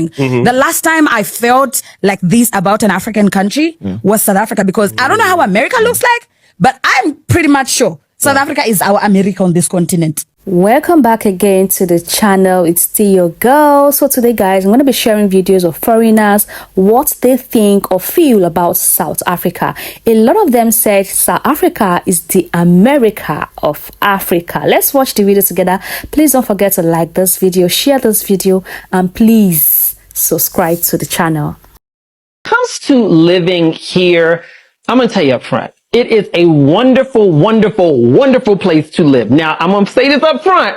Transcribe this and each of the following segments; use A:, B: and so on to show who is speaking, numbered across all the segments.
A: The last time I felt like this about an African country was South Africa, because I don't know how America looks like, but I'm pretty much sure South Africa is our America on this continent.
B: Welcome back again to the channel. It's still your girl. So today, guys, I'm going to be sharing videos of foreigners, what they think or feel about South Africa. A lot of them said South Africa is the America of Africa. Let's watch the video together. Please don't forget to like this video, share this video, and please subscribe to the channel.
C: Comes to living here, I'm going to tell you up front. It is a wonderful, wonderful, wonderful place to live. Now, I'm going to say this up front.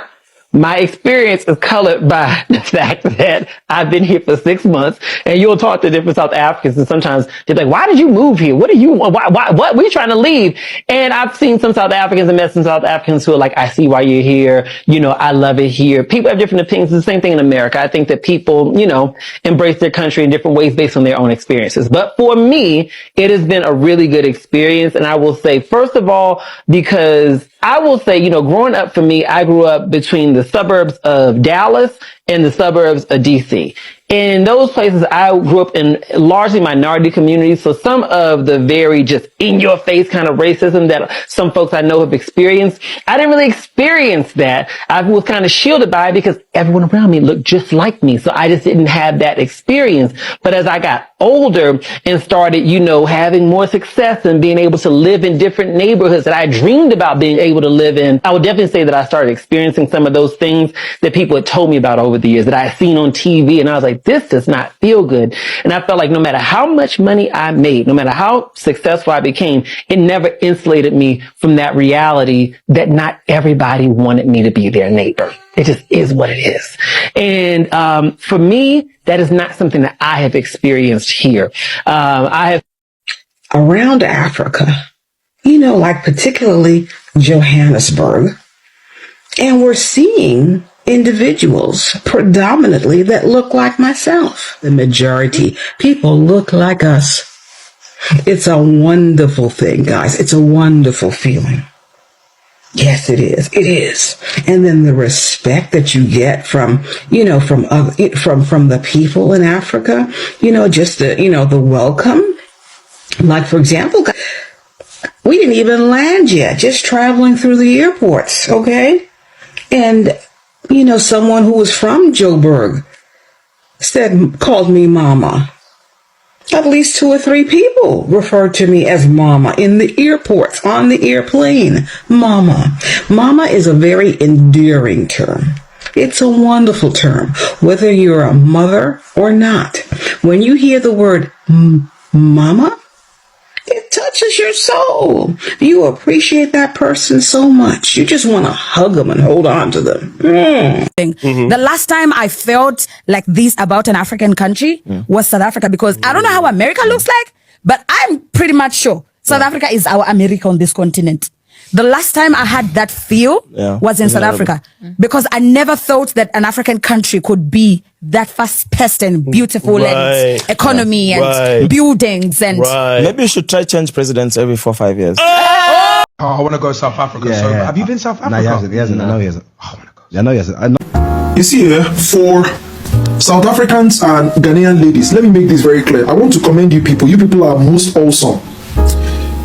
C: My experience is colored by the fact that I've been here for 6 months, and you'll talk to different South Africans, and sometimes they're like, why did you move here? What are you, what? We're trying to leave. And I've seen some South Africans and met some South Africans who are like, I see why you're here. You know, I love it here. People have different opinions. It's the same thing in America. I think that people, you know, embrace their country in different ways based on their own experiences. But for me, it has been a really good experience. And I will say, first of all, because I will say, you know, growing up for me, I grew up between the suburbs of Dallas and the suburbs of DC. In those places, I grew up in largely minority communities. So some of the very just in your face kind of racism that some folks I know have experienced, I didn't really experience that. I was kind of shielded by it because everyone around me looked just like me. So I just didn't have that experience. But as I got older and started, you know, having more success and being able to live in different neighborhoods that I dreamed about being able to live in, I would definitely say that I started experiencing some of those things that people had told me about over the years that I had seen on TV. And I was like, this does not feel good. And I felt like no matter how much money I made, no matter how successful I became, it never insulated me from that reality that not everybody wanted me to be their neighbor. It just is what it is. And for me, that is not something that I have experienced here. I have
D: around Africa, you know, like particularly Johannesburg, and we're seeing individuals predominantly that look like myself. The majority people look like us. It's a wonderful thing, guys. It's a wonderful feeling. Yes, it is. It is. And then the respect that you get from, you know, from the people in Africa, you know, just the, you know, the welcome. Like, for example, we didn't even land yet, just traveling through the airports. Okay. And, you know, someone who was from Joburg called me mama. At least 2 or 3 people referred to me as mama in the airports, on the airplane. Mama. Mama is a very endearing term. It's a wonderful term, whether you're a mother or not. When you hear the word mama, it touches your soul. You appreciate that person so much. You just want to hug them and hold on to them.
A: The last time I felt like this about an African country was South Africa, because I don't know how America looks like, but I'm pretty much sure South Africa is our America on this continent. The last time I had that feel was in South Africa, because I never thought that an African country could be that fast-paced and beautiful and economy and buildings and
E: maybe you should try change presidents every 4 or 5 years.
F: Oh, I want to go to South Africa. So have you been South Africa?
G: No, he hasn't. I know he hasn't.
F: Oh, I want to go.
G: I know he hasn't.
H: You see here, for South Africans and Ghanaian ladies, let me make this very clear. I want to commend you people. You people are most awesome.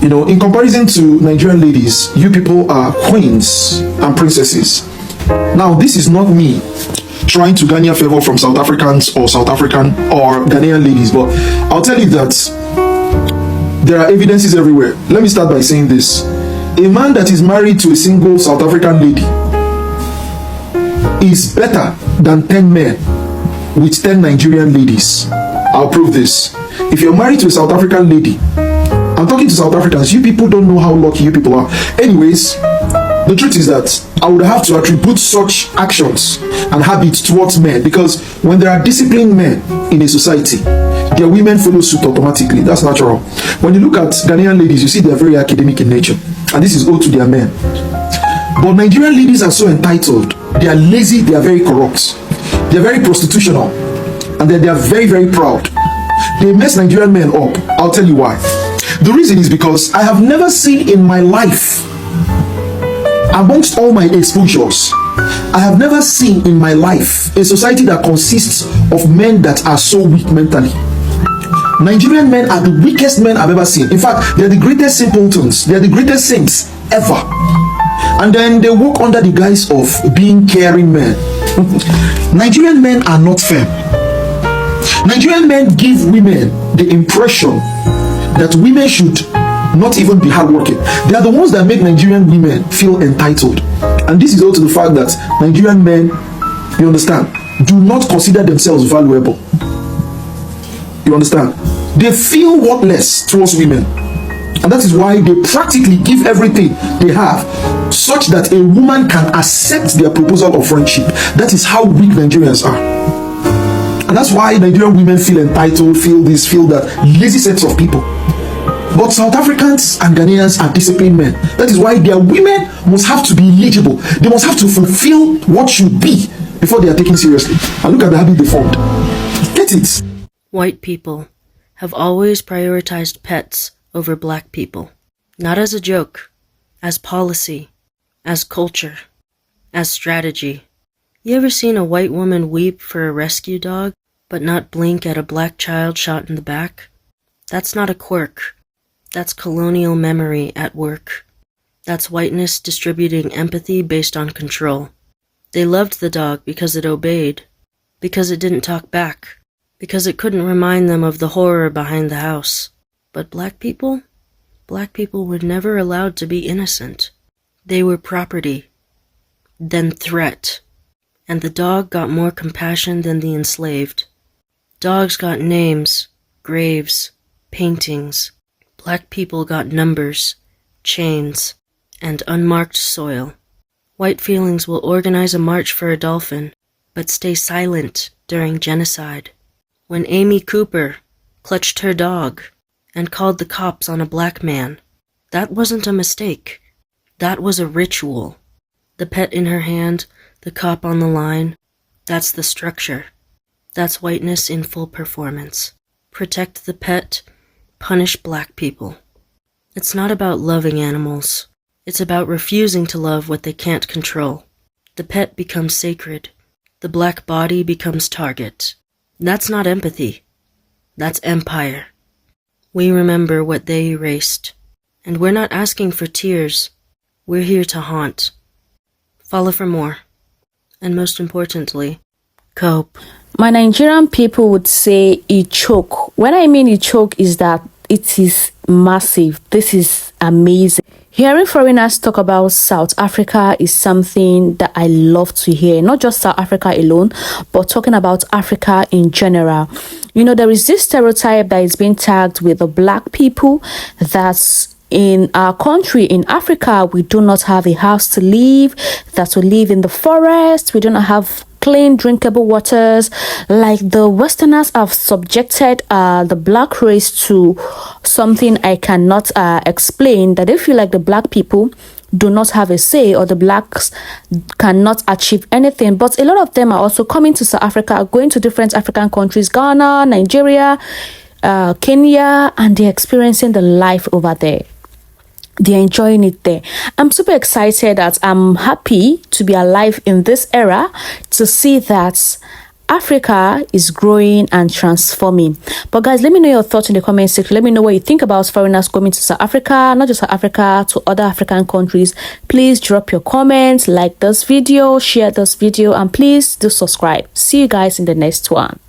H: You know, in comparison to Nigerian ladies, you people are queens and princesses. Now, this is not me trying to garner favor from South Africans or South African or Ghanaian ladies, but I'll tell you that there are evidences everywhere. Let me start by saying this. A man that is married to a single South African lady is better than 10 men with 10 Nigerian ladies. I'll prove this. If you're married to a South African lady, I'm talking to South Africans, you people don't know how lucky you people are. Anyways, the truth is that I would have to attribute such actions and habits towards men, because when there are disciplined men in a society, their women follow suit automatically. That's natural. When you look at Ghanaian ladies, you see they're very academic in nature, and this is owed to their men. But Nigerian ladies are so entitled. They are lazy, they are very corrupt, they are very prostitutional, and they are very, very proud. They mess Nigerian men up. I'll tell you why. The reason is because I have never seen in my life, amongst all my exposures, I have never seen in my life a society that consists of men that are so weak mentally. Nigerian men are the weakest men I've ever seen. In fact, they're the greatest simpletons. They're the greatest saints ever. And then they walk under the guise of being caring men. Nigerian men are not firm. Nigerian men give women the impression that women should not even be hardworking. They are the ones that make Nigerian women feel entitled. And this is also the fact that Nigerian men, you understand, do not consider themselves valuable. You understand? They feel worthless towards women. And that is why they practically give everything they have such that a woman can accept their proposal of friendship. That is how weak Nigerians are. And that's why Nigerian women feel entitled, feel this, feel that, lazy sets of people. But South Africans and Ghanaians are disciplined men. That is why their women must have to be eligible. They must have to fulfill what should be before they are taken seriously. And look at the habit they formed. Get it?
I: White people have always prioritized pets over black people. Not as a joke, as policy, as culture, as strategy. You ever seen a white woman weep for a rescue dog, but not blink at a black child shot in the back? That's not a quirk. That's colonial memory at work. That's whiteness distributing empathy based on control. They loved the dog because it obeyed, because it didn't talk back, because it couldn't remind them of the horror behind the house. But black people were never allowed to be innocent. They were property, then threat. And the dog got more compassion than the enslaved. Dogs got names, graves, paintings. Black people got numbers, chains, and unmarked soil. White feelings will organize a march for a dolphin, but stay silent during genocide. When Amy Cooper clutched her dog and called the cops on a black man, that wasn't a mistake. That was a ritual. The pet in her hand, the cop on the line, that's the structure. That's whiteness in full performance. Protect the pet, punish black people. It's not about loving animals. It's about refusing to love what they can't control. The pet becomes sacred. The black body becomes target. That's not empathy. That's empire. We remember what they erased. And we're not asking for tears. We're here to haunt. Follow for more. And most importantly, cope.
B: My Nigerian people would say it choke. When I mean it choke is that it is massive. This is amazing. Hearing foreigners talk about South Africa is something that I love to hear. Not just South Africa alone, but talking about Africa in general. You know, there is this stereotype that is being tagged with the black people that's in our country, in Africa, we do not have a house to live, that we live in the forest, we do not have clean drinkable waters. Like the Westerners have subjected the black race to something I cannot explain, that they feel like the black people do not have a say or the blacks cannot achieve anything. But a lot of them are also coming to South Africa, going to different African countries, Ghana, Nigeria, Kenya, and they're experiencing the life over there. They're enjoying it there. I'm super excited that I'm happy to be alive in this era to see that Africa is growing and transforming. But guys, let me know your thoughts in the comment section. Let me know what you think about foreigners coming to South Africa, not just South Africa, to other African countries. Please drop your comments, like this video, share this video, and please do subscribe. See you guys in the next one.